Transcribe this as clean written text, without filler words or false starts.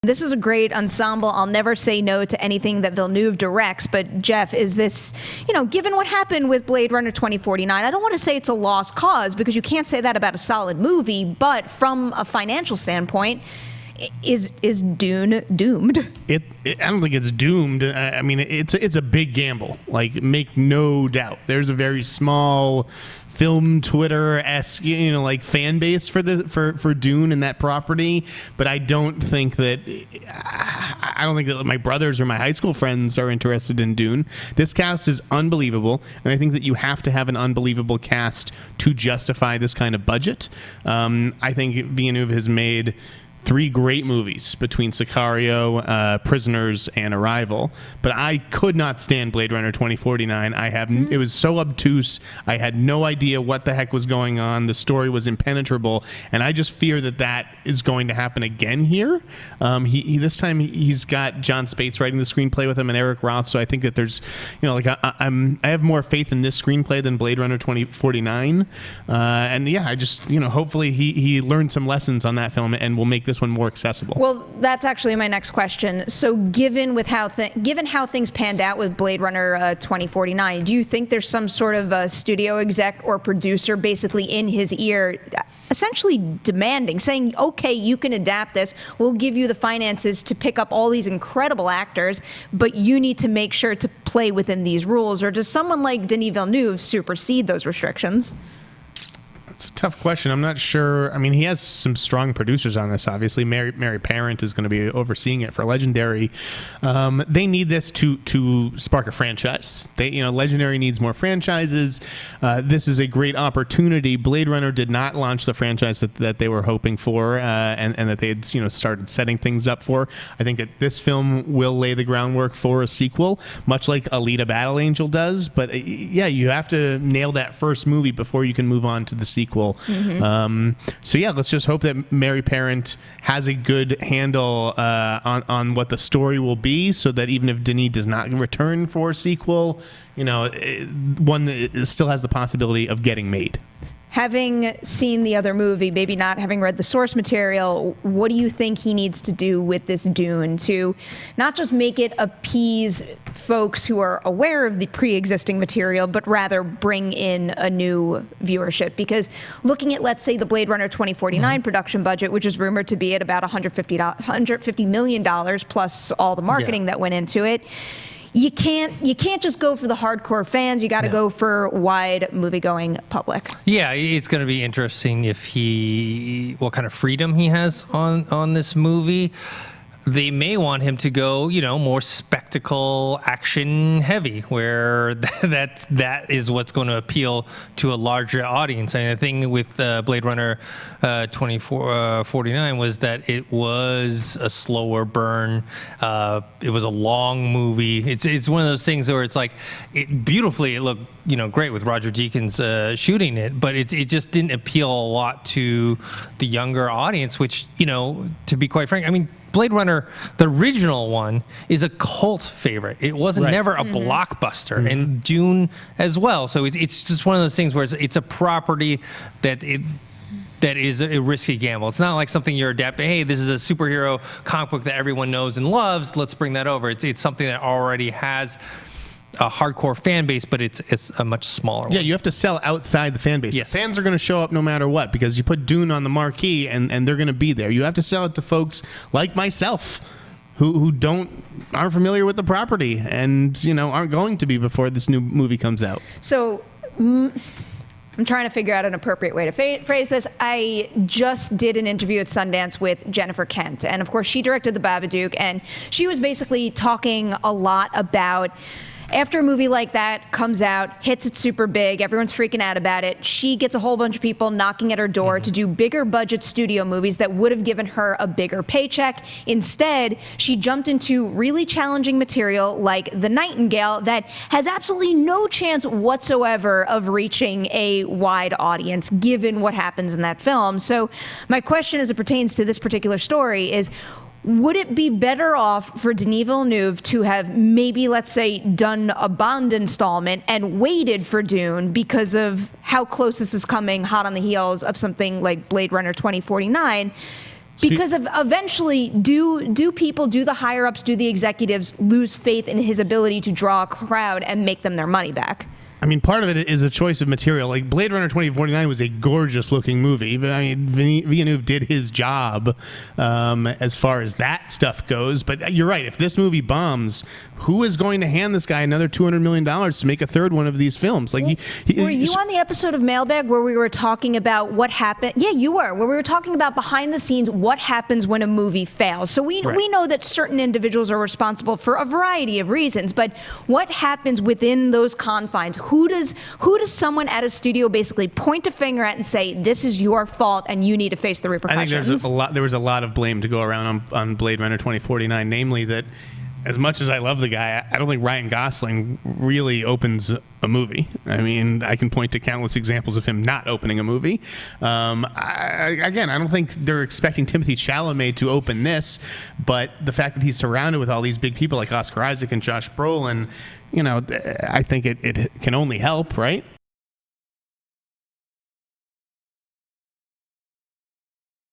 This is a great ensemble. I'll never say no to anything that Villeneuve directs, but Jeff, is this, given what happened with Blade Runner 2049, I don't want to say it's a lost cause because you can't say that about a solid movie, but from a financial standpoint, is Dune doomed? I don't think it's doomed. I mean, it's a big gamble. Like, make no doubt. There's a very small film Twitter-esque, fan base for Dune and that property. But I don't think that my brothers or my high school friends are interested in Dune. This cast is unbelievable, and I think that you have to have an unbelievable cast to justify this kind of budget. I think Villeneuve has made 3 great movies between Sicario, Prisoners, and Arrival. But I could not stand Blade Runner 2049. It was so obtuse. I had no idea what the heck was going on. The story was impenetrable, and I just fear that is going to happen again here. This time he's got John Spates writing the screenplay with him and Eric Roth. So I think that there's, I have more faith in this screenplay than Blade Runner 2049. I just, hopefully he learned some lessons on that film and will make this one more accessible. Well, that's actually my next question. So given how things panned out with Blade Runner 2049, do you think there's some sort of a studio exec or producer basically in his ear essentially demanding, saying, okay, you can adapt this, we'll give you the finances to pick up all these incredible actors, but you need to make sure to play within these rules? Or does someone like Denis Villeneuve supersede those restrictions? It's a tough question. I'm not sure. I mean, he has some strong producers on this, obviously. Mary Parent is going to be overseeing it for Legendary. They need this to spark a franchise. Legendary needs more franchises. This is a great opportunity. Blade Runner did not launch the franchise that they were hoping for, and that they had started setting things up for. I think that this film will lay the groundwork for a sequel, much like Alita Battle Angel does. But you have to nail that first movie before you can move on to the sequel. Mm-hmm. Let's just hope that Mary Parent has a good handle on what the story will be, so that even if Denis does not return for a sequel, one that still has the possibility of getting made. Having seen the other movie, maybe not having read the source material, what do you think he needs to do with this Dune to not just make it appease folks who are aware of the pre-existing material, but rather bring in a new viewership? Because looking at, let's say, the Blade Runner 2049 production budget, which is rumored to be at about $150 million plus all the marketing that went into it, you can't just go for the hardcore fans. You got to go for wide movie-going public. Yeah, it's going to be interesting what kind of freedom he has on this movie. They may want him to go, more spectacle, action heavy, where that is what's going to appeal to a larger audience. And the thing with Blade Runner 2049 was that it was a slower burn. It was a long movie. It's one of those things where it's like, beautifully it looked great with Roger Deakins shooting it, but it just didn't appeal a lot to the younger audience, which, to be quite frank, I mean, Blade Runner, the original one, is a cult favorite. It wasn't never a blockbuster, and Dune as well. So it's just one of those things where it's a property that is a risky gamble. It's not like something you're adapting. Hey, this is a superhero comic book that everyone knows and loves. Let's bring that over. It's something that already has a hardcore fan base, but it's a much smaller one. Yeah, you have to sell outside the fan base. Yes. The fans are going to show up no matter what, because you put Dune on the marquee and they're going to be there. You have to sell it to folks like myself who aren't familiar with the property and aren't going to be before this new movie comes out. So I'm trying to figure out an appropriate way to phrase this. I just did an interview at Sundance with Jennifer Kent, and of course she directed The Babadook, and she was basically talking a lot about, after a movie like that comes out, hits it super big, everyone's freaking out about it, she gets a whole bunch of people knocking at her door to do bigger budget studio movies that would have given her a bigger paycheck. Instead, she jumped into really challenging material like The Nightingale that has absolutely no chance whatsoever of reaching a wide audience given what happens in that film. So my question as it pertains to this particular story is, would it be better off for Denis Villeneuve to have maybe, let's say, done a Bond installment and waited for Dune because of how close this is coming hot on the heels of something like Blade Runner 2049, Because eventually, do people, do the higher ups, do the executives lose faith in his ability to draw a crowd and make them their money back? I mean, part of it is a choice of material. Like Blade Runner 2049 was a gorgeous-looking movie, but I mean, Villeneuve did his job as far as that stuff goes. But you're right. If this movie bombs, who is going to hand this guy another $200 million to make a third one of these films? Like, were you on the episode of Mailbag where we were talking about what happened? Yeah, you were. Where we were talking about behind the scenes what happens when a movie fails. So we know that certain individuals are responsible for a variety of reasons, but what happens within those confines? Who does someone at a studio basically point a finger at and say, this is your fault and you need to face the repercussions? I think there was a lot of blame to go around on Blade Runner 2049, namely that as much as I love the guy, I don't think Ryan Gosling really opens a movie. I mean, I can point to countless examples of him not opening a movie. I don't think they're expecting Timothée Chalamet to open this, but the fact that he's surrounded with all these big people like Oscar Isaac and Josh Brolin, I think it can only help, right?